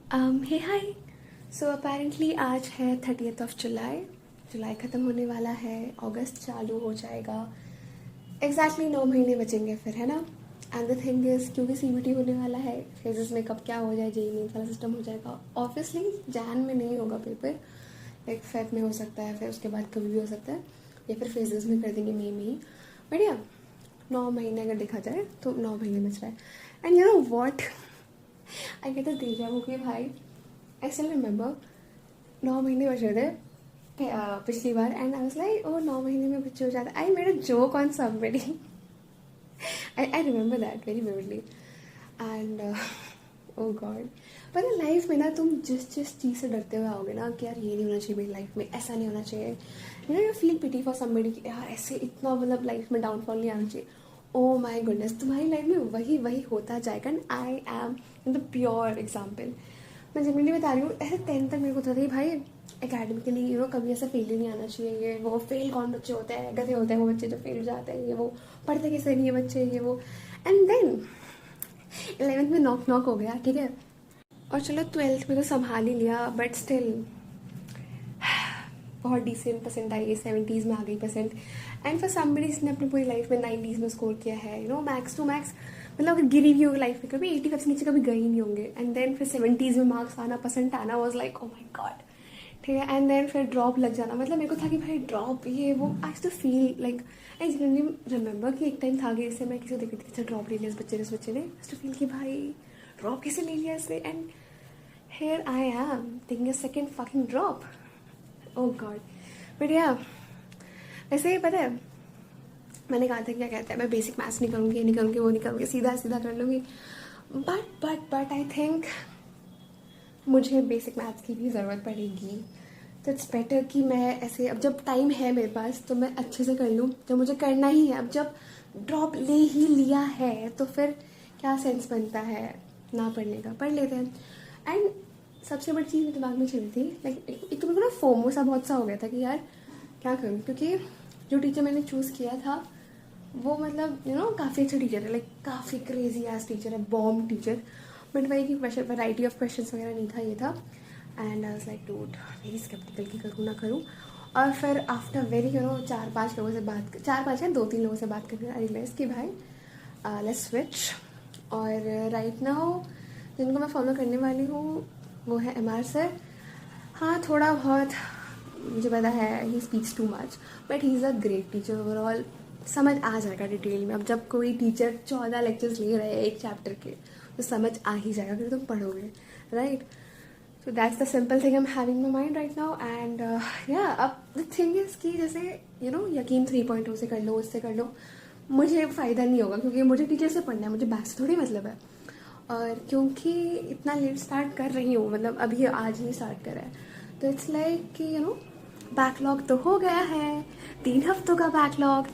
हे हाय। So apparently आज है 30th जुलाई। जुलाई ख़त्म होने वाला है, अगस्त चालू हो जाएगा। एग्जैक्टली 9 महीने बचेंगे फिर, है ना। एंड द थिंग इज़, क्योंकि सीबीटी होने वाला है, फेजेस में कब क्या हो जाए, जेई मेंस वाला सिस्टम हो जाएगा। ऑब्वियसली जैन में नहीं होगा पेपर, लाइक फेब में हो सकता है, फिर उसके बाद कभी भी हो सकता है, या फिर फेजेस में कर देंगे मई में ही। बट या 9 महीने अगर देखा जाए तो 9 महीने बच रहा है। And you know what, I get a deja vu कि भाई, आई स्टिल रिमेंबर 9 महीने बचे थे पिछली बार, and I was like oh 9 महीने में बच्चे हो जाते। I made a joke on somebody. I remember that very vividly. And oh god, पता लाइफ में ना तुम जिस जिस चीज़ से डरते हुए आओगे ना कि यार ये नहीं होना चाहिए मेरी लाइफ में, ऐसा नहीं होना चाहिए, you know, you feel pity for somebody कि यार ऐसे इतना मतलब लाइफ में डाउनफॉल नहीं आना चाहिए। ओ माई गुडनेस, तुम्हारी लाइफ में वही वही होता जाएगा। And I am the pure example. मैं जनरली बता रही हूँ, ऐसे 10th तक मेरे को होता था कि भाई एकेडमिकली यू नो कभी ऐसा फेल नहीं आना चाहिए, ये वो फेल कौन बच्चे होते हैं, गधे होते हैं वो बच्चे जो फेल हो जाते हैं, ये वो पढ़ते कैसे नहीं है बच्चे, ये वो। एंड देन 11th में नॉक नॉक हो गया, ठीक है। और चलो 12th में तो संभाल ही लिया, बट स्टिल बहुत डिसेंट परसेंट आई, 70s में आ गई परसेंट। एंड फॉर समबडी इसने अपनी पूरी लाइफ में 90s में स्कोर किया है, you know, max to max, मतलब अगर गिरी भी होगी लाइफ में कभी 85 से नीचे कभी गए ही नहीं होंगे। एंड देन फिर 70s में मार्क्स आना, परसेंट आना, was like oh my God, ठीक है। एंड देन फिर ड्रॉप लग जाना, मतलब मेरे को था कि भाई ड्रॉप ये वो, I too feel like, I generally remember कि एक टाइम था कि इससे मैं किसी को देखती थी, अच्छा ड्रॉप ले लिया इस बच्चे ने, टू फील कि भाई ड्रॉप कैसे ले लिया इससे। And here I am taking a second fucking drop. Oh god. But yeah, वैसे ही पता है मैंने कहा था क्या कहते हैं, मैं बेसिक मैथ्स नहीं करूँगी, ये नहीं करूँगी, वो नहीं करूँगी, सीधा सीधा कर लूँगी। बट आई थिंक मुझे बेसिक मैथ्स की भी ज़रूरत पड़ेगी। तो इट्स बेटर कि मैं ऐसे, अब जब टाइम है मेरे पास तो मैं अच्छे से कर लूँ, जब मुझे करना ही है। अब जब ड्रॉप ले ही लिया है तो फिर क्या सेंस बनता है ना पढ़ने का, पढ़ लेते हैं। एंड सबसे बड़ी चीज़ मेरे दिमाग में चल रही थी, लाइक एक तो मेरे को ना फोमो सा बहुत सा हो गया था कि यार क्या करूँ, क्योंकि जो टीचर मैंने चूज़ किया था वो मतलब यू नो काफ़ी अच्छा टीचर है, लाइक काफ़ी क्रेजी एज टीचर है, बॉम्ब टीचर। बट वही की क्वेश्चन, वैरायटी ऑफ क्वेश्चन वगैरह नहीं था, ये था। And I was like dude, very sceptical कि करूँ ना करूँ। और फिर आफ्टर वेरी यू नो 4-5 लोगों से बात, 4-5 या 2-3 लोगों से बात करके आई रियलाइज कि भाई लेट्स स्विच। और राइट नाउ जिनको मैं फॉलो करने वाली हूँ वो है MR सर। हाँ थोड़ा बहुत मुझे पता है he speaks too much, but he is a great teacher overall. समझ आ जाएगा डिटेल में, अब जब कोई टीचर 14 लेक्चर्स ले रहे हैं एक चैप्टर के तो समझ आ ही जाएगा फिर तुम पढ़ोगे, right. So that's the simple thing I am having my mind right now. And या अब द थिंग इज़ कि जैसे यू नो यकीन 3.0 से कर लो, उससे कर लो, मुझे फ़ायदा नहीं होगा क्योंकि मुझे टीचर से पढ़ना है, मुझे बैच से थोड़ी मतलब है। और क्योंकि इतना लेट स्टार्ट कर रही हूँ, मतलब अभी आज ही स्टार्ट करा है, तो इट्स लाइक कि यू नो बैकलॉग तो हो गया है, 3 हफ्तों का बैकलॉग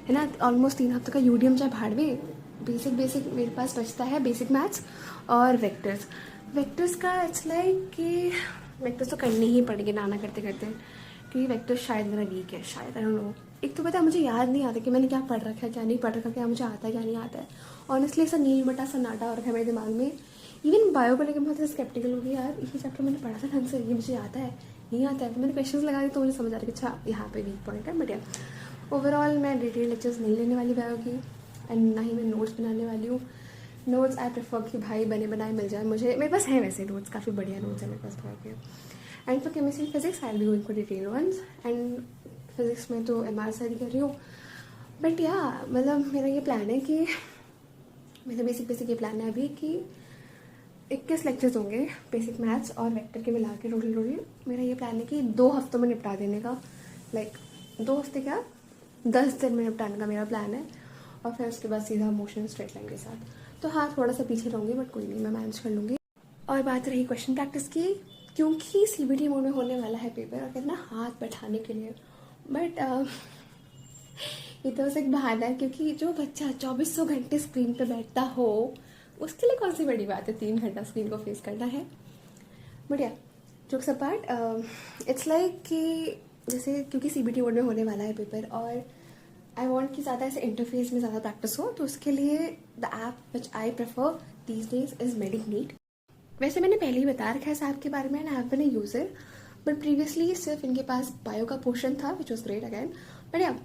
है ना, ऑलमोस्ट 3 हफ्तों का यूडीएम चाहे भाड़वे। बेसिक मेरे पास बचता है बेसिक मैथ्स और वेक्टर्स। वेक्टर्स का इट्स लाइक कि वेक्टर्स तो करनी ही पड़ेगी नाना करते करते, क्योंकि वेक्टर्स शायद मेरा वीक है, शायद आई डोंट नो। एक तो पता है मुझे याद नहीं आता कि मैंने क्या पढ़ रखा है, क्या नहीं पढ़ रखा, क्या मुझे आता है क्या नहीं आता है। ऑनेस्टली ऐसा नील मटा सन्नाटा हो रखा है मेरे दिमाग में। इवन बायो को लेकर बहुत स्केप्टिकल हो गई, यार ये चैप्टर मैंने पढ़ा था ढंग से, ये मुझे आता है नहीं आता है, तो मैंने क्वेश्चंस लगा दिए तो मुझे समझ आ रहा है कि अच्छा यहाँ पे वीक पॉइंट है। बट यार ओवरऑल मैं डिटेल लेक्चर्स नहीं लेने वाली बायो की, एंड ना ही मैं नोट्स बनाने वाली हूँ। नोट्स आई प्रेफर कि भाई बने बनाए मिल जाए मुझे, मेरे पास है वैसे नोट्स, काफ़ी बढ़िया नोट्स है मेरे पास बायो के। And for chemistry physics I will be going for detail ones, and physics में तो MR सर ही कर रही हूँ। बट या मतलब मेरा ये प्लान है कि मेरा बेसिक ये प्लान है अभी कि 21 लेक्चर्स होंगे बेसिक मैथ्स और वेक्टर के मिला के टोटल। मेरा ये प्लान है कि 2 हफ्तों में निपटा देने का, लाइक 2 हफ्ते क्या 10 दिन में निपटाने का मेरा प्लान है। और फिर उसके बाद सीधा मोशन स्ट्रेट लाइन के साथ। तो हाँ थोड़ा सा पीछे रहूँगी बट कोई नहीं, मैं मैनेज कर लूँगी। और बात रही क्वेश्चन प्रैक्टिस की, क्योंकि CBT मोड में होने वाला है पेपर और कहते ना हाथ बैठाने के लिए, बट ये तो बस एक बहाना है, क्योंकि जो बच्चा 2400 घंटे स्क्रीन पे बैठता हो उसके लिए कौन सी बड़ी बात है 3 घंटा स्क्रीन को फेस करना है। बढ़िया, जोक्स अपार्ट, इट्स लाइक कि जैसे क्योंकि CBT मोड में होने वाला है पेपर और आई वॉन्ट कि ज़्यादा ऐसे इंटरफेस में ज़्यादा प्रैक्टिस हो, तो उसके लिए the app which I prefer these days is मेडिकनीट। वैसे मैंने पहले ही बता रखा है साहब के बारे में, and I have been a user, but previously सिर्फ इनके पास बायो का पोर्शन था which was great again, but yeah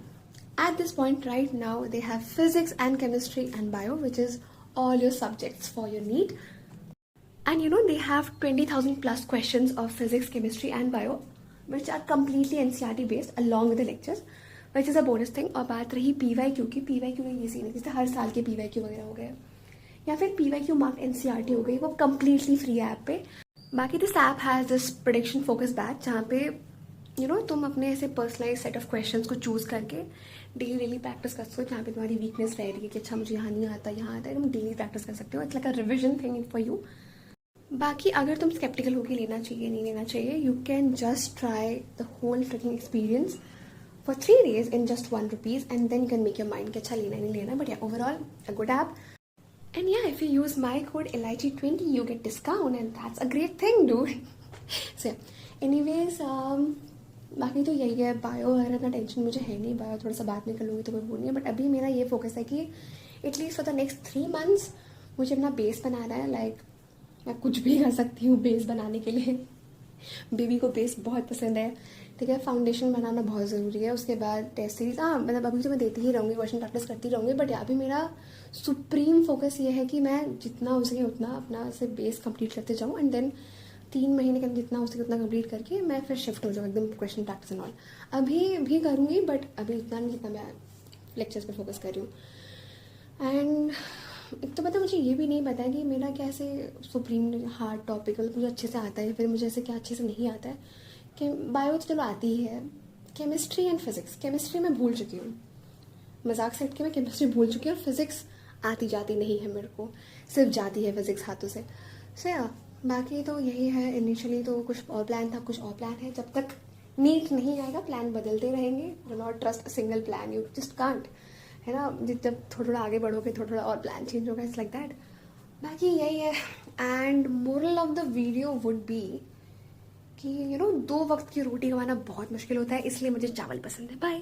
at this point right now they have physics and chemistry and bio, which is all your subjects for your NEET. And you know, they have 20,000 plus questions of physics, chemistry and bio, which are completely NCERT based along with the lectures, which is a bonus thing. और बात रही PYQ की, PYQ में ये scene है जैसे हर साल के PYQ वगैरह हो गए, या फिर PYQ मार्क NCERT हो गई, वो completely free ऐप पे. बाकी this app has this prediction focus batch जहाँ पे तुम अपने ऐसे पर्सनलाइज सेट ऑफ क्वेश्चंस को चूज करके डेली प्रैक्टिस कर सकते हो, जहाँ पे तुम्हारी वीकनेस रह रही है कि अच्छा मुझे यहाँ नहीं आता, यहाँ आता है, तुम डेली प्रैक्टिस कर सकते हो. It's like a revision thing for you. बाकी अगर तुम स्केप्टिकल होकर लेना चाहिए नहीं लेना चाहिए, you can just try the whole trekking experience for 3 days in just ₹1, and then you can make your mind कि अच्छा लेना नहीं लेना. But yeah overall a good app. And yeah, if you use my code LIG20, you get discount, and that's a great thing, dude. So, anyways, बाकी तो यही है. Bio वगैरह इतना टेंशन मुझे है नहीं, बायो थोड़ा सा बात में कर लूँगी तो कोई वो नहीं है. बट अभी मेरा ये फोकस है कि at least for the next 3 months मुझे अपना बेस बनाना है. लाइक मैं कुछ भी कर सकती हूँ बेस बनाने के लिए. बेबी को बेस बहुत पसंद है, ठीक है. फाउंडेशन बनाना बहुत ज़रूरी है. उसके बाद टेस्ट सीरीज, हाँ मतलब अभी तो मैं देती ही रहूँगी, क्वेश्चन प्रैक्टिस करती रहूँगी. बट अभी मेरा सुप्रीम फोकस ये है कि मैं जितना हो सके उतना अपना से बेस कंप्लीट करते जाऊँ, एंड देन 3 महीने के अंदर जितना हो सके उतना कंप्लीट करके मैं फिर शिफ्ट हो जाऊँ एकदम क्वेश्चन प्रैक्टिस एंड ऑल. अभी भी करूँगी बट अभी उतना नहीं जितना मैं लेक्चर्स पर फोकस कर रही हूँ. एंड एक तो मतलब मुझे ये भी नहीं पता है कि मेरा कैसे सुप्रीम हार्ड टॉपिक मुझे अच्छे से आता है, फिर मुझे ऐसे क्या अच्छे से नहीं आता है. कि बायो तो चलो आती ही है. केमिस्ट्री एंड फिजिक्स, केमिस्ट्री मैं भूल चुकी हूँ, मजाक सेट के मैं केमिस्ट्री भूल चुकी हूँ. फिजिक्स आती जाती नहीं है मेरे को, सिर्फ जाती है फिजिक्स हाथों से. सो या बाकी तो यही है. इनिशियली तो कुछ और प्लान था, कुछ और प्लान है. जब तक नीट नहीं आएगा प्लान बदलते रहेंगे. Do not trust a single plan, you just can't, है ना. जब थोड़ा थोड़ा आगे बढ़ोगे थोड़ा थोड़ा और प्लान चेंज होगा. It's like that. बाकी यही है. And moral of the video would be कि 2 वक्त की रोटी कमाना बहुत मुश्किल होता है, इसलिए मुझे चावल पसंद है. बाय.